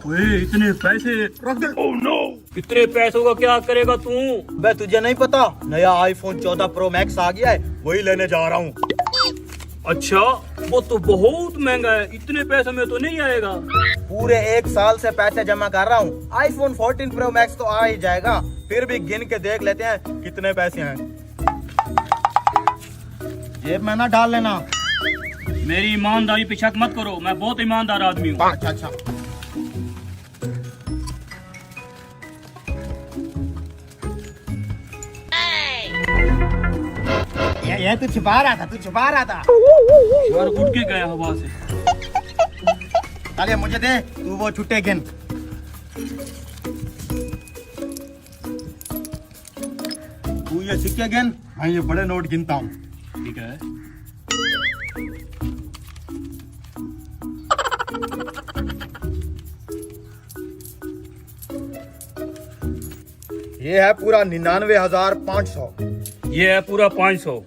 ओए इतने पैसे रख दे। ओह नो, इतने पैसों का क्या करेगा तू? बे तुझे नहीं पता नया आईफोन 14 प्रो मैक्स आ गया है, वही लेने जा रहा हूँ। अच्छा, वो तो बहुत महंगा है, इतने पैसे में तो नहीं आएगा। पूरे 1 साल से पैसे जमा कर रहा हूँ, आईफोन 14 प्रो मैक्स तो आ ही जाएगा। फिर भी गिन के देख लेते हैं कितने पैसे हैं। जेब में ना डाल लेना। मेरी ईमानदारी पे शक मत करो, मैं बहुत ईमानदार आदमी हूँ। अच्छा अच्छा। ये तू छुपा रहा था, यार उड़ के गया हवा से। अरे मुझे दे, तू वो छुट्टे गिन। तू ये सिक्के गिन, मैं ये बड़े नोट गिनता हूँ। ठीक है। ये है पूरा 99,500। ये है पूरा 500।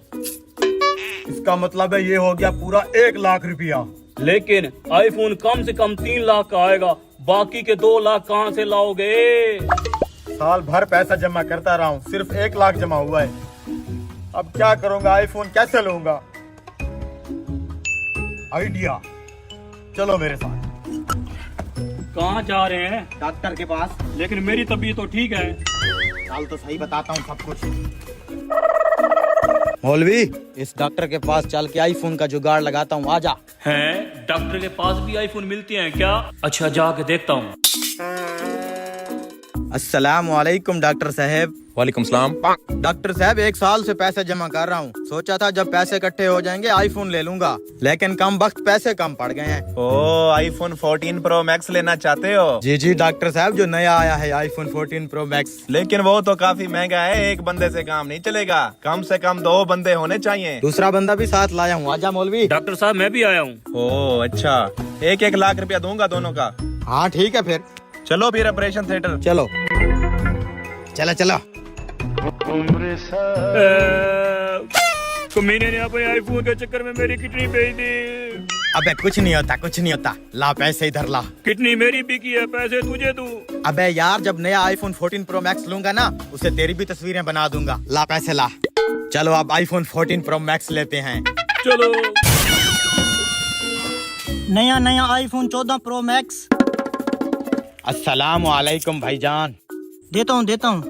इसका मतलब है ये हो गया पूरा 1 लाख रुपया। लेकिन आईफोन कम से कम 3 लाख का आएगा, बाकी के 2 लाख कहाँ से लाओगे? साल भर पैसा जमा करता रहा हूँ, सिर्फ 1 लाख जमा हुआ है। अब क्या करूंगा, आईफोन कैसे लूंगा? आइडिया, चलो मेरे साथ। कहाँ जा रहे हैं? डॉक्टर के पास। लेकिन मेरी तबीयत तो ठीक है। चल तो सही बताता हूँ सब कुछ। मौलवी, इस डॉक्टर के पास चल के आईफोन का जुगाड़ लगाता हूँ, आजा। हैं? डॉक्टर के पास भी आईफोन मिलते हैं क्या? अच्छा, जाके देखता हूँ। अस्सलाम वालेकुम डॉक्टर साहब। वालेकुम सलाम। डॉक्टर साहब, 1 साल से पैसे जमा कर रहा हूँ, सोचा था जब पैसे इकट्ठे हो जाएंगे आईफोन ले लूंगा, लेकिन कम वक्त पैसे कम पड़ गए हैं। ओ, आईफोन 14 प्रो मैक्स लेना चाहते हो? जी जी डॉक्टर साहब, जो नया आया है आईफोन 14 प्रो मैक्स। लेकिन वो तो काफी महंगा है, एक बंदे से काम नहीं चलेगा, कम से कम 2 बंदे होने चाहिए। दूसरा बंदा भी साथ लाया हूँ, आजा मौलवी। डॉक्टर साहब, मैं भी आया हूँ। ओ अच्छा, 1-1 लाख रुपया दूंगा दोनों का। हाँ ठीक है फिर। चलो फिर ऑपरेशन थिएटर। चलो चला चला। कमीने ने अपने आईफोन के चक्कर में मेरी किडनी बेच दी। अबे कुछ नहीं होता, कुछ नहीं होता, ला पैसे इधर ला। किडनी मेरी बिकी है, पैसे तुझे दूं। अबे यार, जब नया आईफोन 14 प्रो मैक्स लूंगा ना, उसे तेरी भी तस्वीरें बना दूंगा। ला पैसे ला। चलो अब आईफोन 14 प्रो मैक्स लेते हैं। चलो। नया आईफोन 14 प्रो मैक्स। अस्सलाम वालेकुम भाईजान। देता हूँ।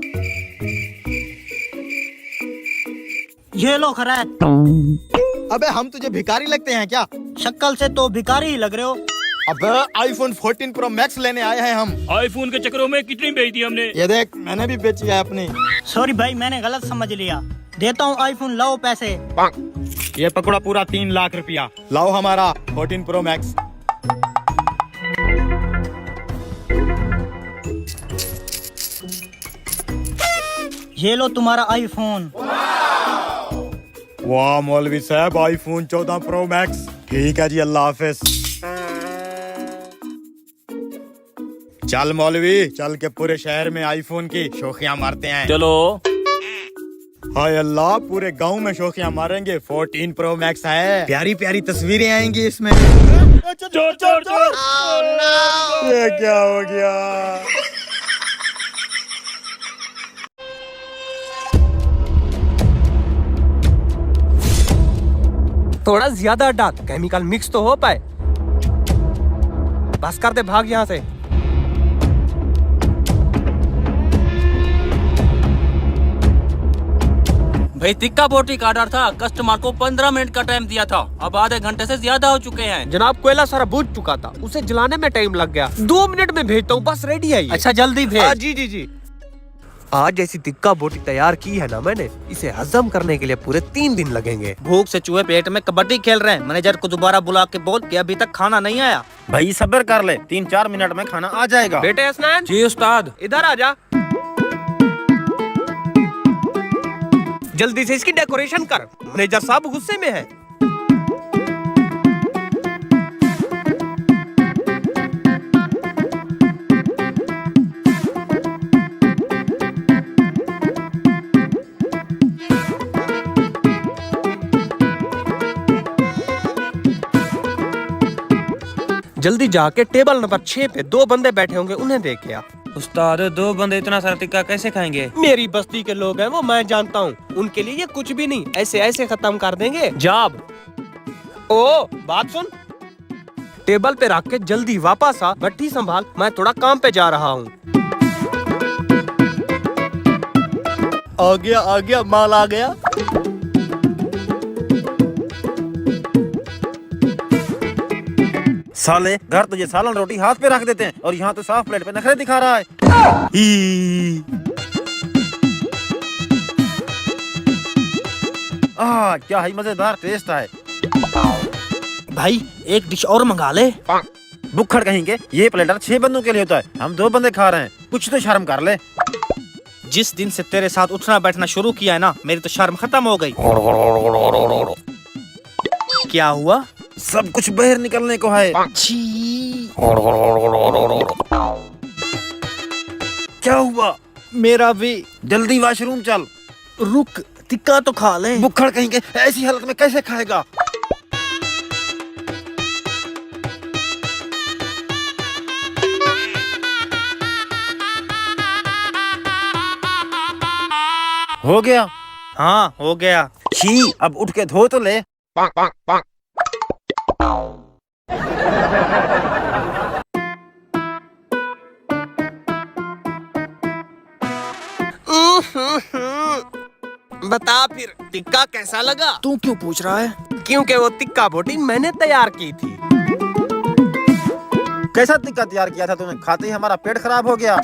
ये लो खैर। अबे हम तुझे भिखारी लगते हैं क्या? शक्ल से तो भिखारी ही लग रहे हो। अबे आईफोन 14 प्रो मैक्स लेने आए हैं हम। आईफोन के चक्करों में किडनी बेच दी हमने। ये देख, मैंने भी बेची है अपनी। सॉरी भाई, मैंने गलत समझ लिया। देता हूँ आईफोन, लाओ पैसे। ये पकड़ा पूरा 3 लाख रुपया। लाओ हमारा 14 प्रो मैक्स। ये लो तुम्हारा आईफोन। वाह मौलवी साहब, आईफोन 14 प्रो मैक्स। ठीक है जी, अल्लाह हाफिज। चल मौलवी, चल के पूरे शहर में आईफोन की शोखियां मारते हैं। चलो। हाय अल्लाह, पूरे गांव में शोखियां मारेंगे। 14 प्रो मैक्स है, प्यारी प्यारी तस्वीरें आएंगी इसमें। चोर चोर चोर। ये क्या हो गया? थोड़ा ज्यादा डाल, केमिकल मिक्स तो हो पाए। बस कर दे, भाग यहाँ से। भाई तिक्का बोटी का ऑर्डर था, कस्टमर को 15 मिनट का टाइम दिया था, अब आधे घंटे से ज्यादा हो चुके हैं। जनाब, कोयला सारा बुझ चुका था, उसे जलाने में टाइम लग गया। 2 मिनट में भेजता हूँ, बस रेडी है ये। अच्छा जल्दी भेज। जी जी जी। आज जैसी तिक्का बोटी तैयार की है ना मैंने, इसे हजम करने के लिए पूरे 3 दिन लगेंगे। भूख से चूहे पेट में कबड्डी खेल रहे हैं। मैनेजर को दोबारा बुला के बोल कि अभी तक खाना नहीं आया। भाई सब्र कर ले, 3-4 मिनट में खाना आ जाएगा। बेटे हसनैन। जी उस्ताद। इधर आ जा। जल्दी से इसकी डेकोरेशन कर, मैनेजर साहब गुस्से में है। जल्दी जाके टेबल नंबर 6 पे 2 बंदे बैठे होंगे, उन्हें देख के आ। उस्ताद 2 बंदे इतना सारा टिक्का कैसे खाएंगे? मेरी बस्ती के लोग हैं वो, मैं जानता हूँ। उनके लिए ये कुछ भी नहीं, ऐसे ऐसे खत्म कर देंगे। जाब ओ बात सुन, टेबल पे रख के जल्दी वापस आ, भट्टी संभाल, मैं थोड़ा काम पे जा रहा हूँ। आ गया माल आ गया। साले घर तुझे सालन रोटी हाथ पे रख देते हैं और यहाँ तो साफ प्लेट पे नखरे दिखा रहा है। क्या ही मजेदार टेस्ट है। भाई एक डिश और मंगा ले। बुक्खड़ कहेंगे, ये प्लेटर 6 बंदों के लिए होता है, हम 2 बंदे खा रहे हैं, कुछ तो शर्म कर ले। जिस दिन से तेरे साथ उठना बैठना शुरू किया है ना, मेरी तो शर्म खत्म हो गई। क्या हुआ? सब कुछ बाहर निकलने को है। क्या हुआ? मेरा भी। जल्दी वॉशरूम चल। रुक, टिक्का तो खा ले। बुक्खड़ कहेंगे, ऐसी हालत में कैसे खाएगा? हो गया? हाँ हो गया। छी, अब उठ के धो तो ले। बता फिर टिक्का कैसा लगा? तू क्यों पूछ रहा है? क्योंकि वो टिक्का बोटी मैंने तैयार की थी। कैसा टिक्का तैयार किया था तूने? खाते ही हमारा पेट खराब हो गया।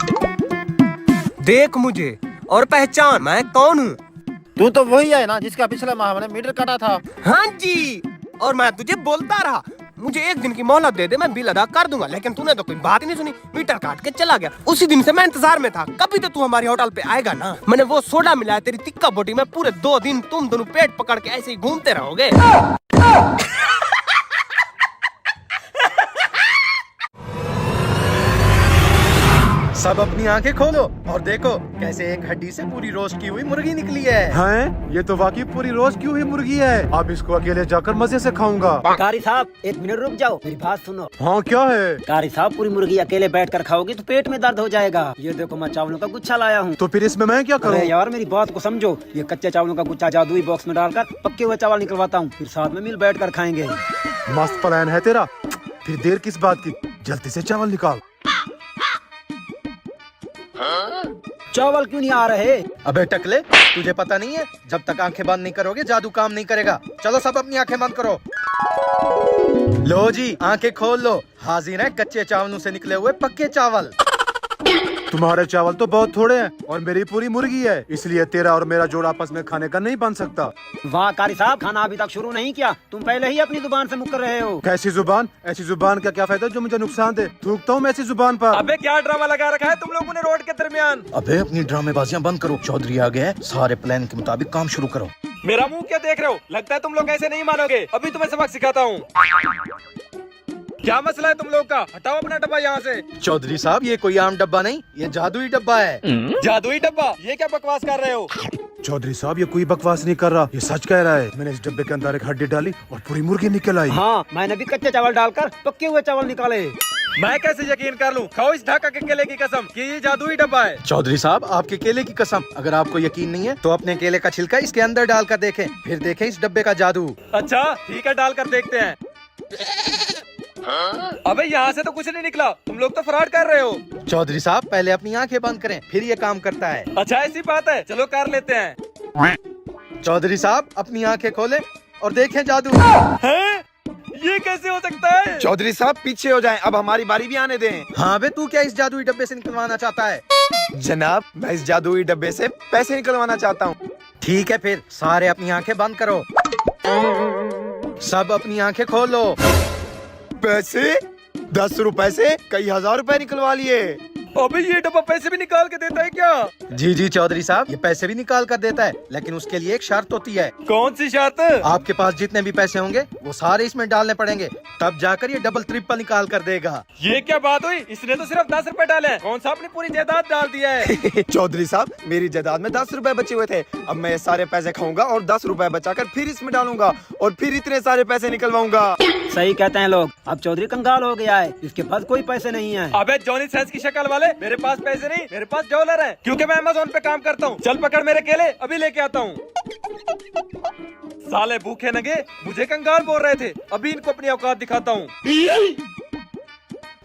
देख मुझे और पहचान, मैं कौन हूँ? तू तो वही है ना जिसका पिछले माह मैंने मीटर काटा था। हाँ जी, और मैं तुझे बोलता रहा मुझे 1 दिन की मोहलत दे दे, मैं बिल अदा कर दूंगा, लेकिन तूने तो कोई बात ही नहीं सुनी, मीटर काट के चला गया। उसी दिन से मैं इंतजार में था, कभी तो तू हमारी होटल पे आएगा ना। मैंने वो सोडा मिलाया तेरी टिक्का बोटी में, पूरे 2 दिन तुम दोनों पेट पकड़ के ऐसे ही घूमते रहोगे। सब अपनी आंखें खोलो और देखो कैसे एक हड्डी से पूरी रोस्ट की हुई मुर्गी निकली है। हैं? ये तो वाकई पूरी रोज की हुई मुर्गी है। अब इसको अकेले जाकर मजे से खाऊंगा। कारी साहब 1 मिनट रुक जाओ, मेरी बात सुनो। हाँ क्या है? कारी साहब पूरी मुर्गी अकेले बैठकर खाओगे तो पेट में दर्द हो जाएगा। ये देखो मैं चावलों का गुच्छा लाया हूँ। तो फिर इसमें मैं क्या करूँ? अरे यार मेरी बात को समझो, ये कच्चे चावलों का गुच्छा जादुई बॉक्स में डालकर पक्के हुए चावल निकलवाता हूँ, फिर साथ में मिल बैठ कर खाएंगे। मस्त प्लान है तेरा। फिर देर किस बात की, जल्दी से चावल निकाल। चावल क्यों नहीं आ रहे? अबे टकले, तुझे पता नहीं है जब तक आंखें बंद नहीं करोगे जादू काम नहीं करेगा। चलो सब अपनी आंखें बंद करो। लो जी आंखें खोल लो, हाजिर है कच्चे चावलों से निकले हुए पक्के चावल। तुम्हारे चावल तो बहुत थोड़े हैं और मेरी पूरी मुर्गी है, इसलिए तेरा और मेरा जोड़ा आपस में खाने का नहीं बन सकता। वाह कारी साहब, खाना अभी तक शुरू नहीं किया, तुम पहले ही अपनी जुबान से मुकर रहे हो। कैसी जुबान? ऐसी जुबान का क्या फायदा जो मुझे नुकसान दे? थूकता हूँ मैं ऐसी जुबान पर। अबे क्या ड्रामा लगा रखा है तुम लोगों ने रोड के दरमियान? अबे अपनी ड्रामेबाजियां बंद करो, चौधरी आ गए, सारे प्लान के मुताबिक काम शुरू करो। मेरा मुंह क्या देख रहे हो? लगता है तुम लोग ऐसे नहीं मानोगे, अभी तुम्हें सबक सिखाता हूँ। क्या मसला है तुम लोग का? हटाओ अपना डब्बा यहाँ से। चौधरी साहब ये कोई आम डब्बा नहीं, ये जादुई डब्बा है। जादुई डब्बा? ये क्या बकवास कर रहे हो? चौधरी साहब ये कोई बकवास नहीं कर रहा, ये सच कह रहा है। मैंने इस डब्बे के अंदर एक हड्डी डाली और पूरी मुर्गी निकल आई। हाँ मैंने भी कच्चे चावल डालकर पक्के हुए चावल निकाले। मैं कैसे यकीन कर लूं? खाओ इस ढाका के केले की कसम कि ये जादुई डब्बा है। चौधरी साहब आपके केले की कसम, अगर आपको यकीन नहीं है तो अपने केले का छिलका इसके अंदर डालकर देखें, फिर देखें इस डब्बे का जादू। अच्छा ठीक है, डाल कर देखते हैं। अबे यहाँ से तो कुछ नहीं निकला, तुम लोग तो फ्रॉड कर रहे हो। चौधरी साहब पहले अपनी आंखें बंद करें, फिर ये काम करता है। अच्छा ऐसी बात है, चलो कर लेते हैं। चौधरी साहब अपनी आंखें खोलें और देखें जादू। हैं? ये कैसे हो सकता है? चौधरी साहब पीछे हो जाएं, अब हमारी बारी भी आने दें। हाँ बे तू क्या इस जादुई डब्बे से निकलवाना चाहता है? जनाब मैं इस जादुई डब्बे से पैसे निकलवाना चाहता हूँ। ठीक है फिर सारे अपनी आंखें बंद करो, सब अपनी आंखें खोलो। पैसे? 10 रुपए से कई हजार रुपए निकलवा लिए। अबे ये डब्बा पैसे भी निकाल के देता है क्या? जी जी चौधरी साहब ये पैसे भी निकाल कर देता है, लेकिन उसके लिए एक शर्त होती है। कौन सी शर्त? आपके पास जितने भी पैसे होंगे वो सारे इसमें डालने पड़ेंगे, तब जाकर ये डबल ट्रिपल निकाल कर देगा। ये क्या बात हुई? इसने तो सिर्फ 10 रुपए डाले हैं, कौन सा अपनी पूरी जायदाद डाल दिया है? चौधरी साहब मेरी जायदाद में 10 रुपए बचे हुए थे, अब मैं ये सारे पैसे खाऊंगा और 10 रुपए बचाकर फिर इसमें डालूंगा और फिर इतने सारे पैसे निकलवाऊंगा। सही कहते हैं लोग, अब चौधरी कंगाल हो गया है, इसके पास कोई पैसे नहीं है। अबे जॉनी सेंस की शक्ल वाले, मेरे पास पैसे नहीं, मेरे पास डॉलर है, क्योंकि मैं अमेज़न पे काम करता हूँ। चल पकड़ मेरे केले, अभी लेके आता हूँ। साले भूखे नंगे मुझे कंगाल बोल रहे थे, अभी इनको अपनी औकात दिखाता हूँ।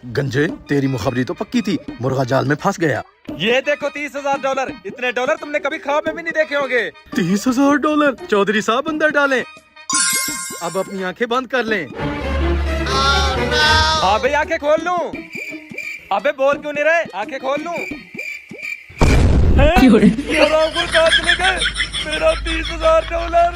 गंजे, तेरी मुखबरी तो पक्की थी, मुर्गा जाल में फंस गया। ये देखो $30,000, इतने डॉलर तुमने कभी ख्वाब में भी नहीं देखे होंगे। $30,000? चौधरी साहब अंदर डालें। अब अपनी आंखें बंद कर लें। हाँ भाई आंखें खोल लूं। अबे बोल क्यों नहीं रहे, आंखें खोल लूं। मेरा $30,000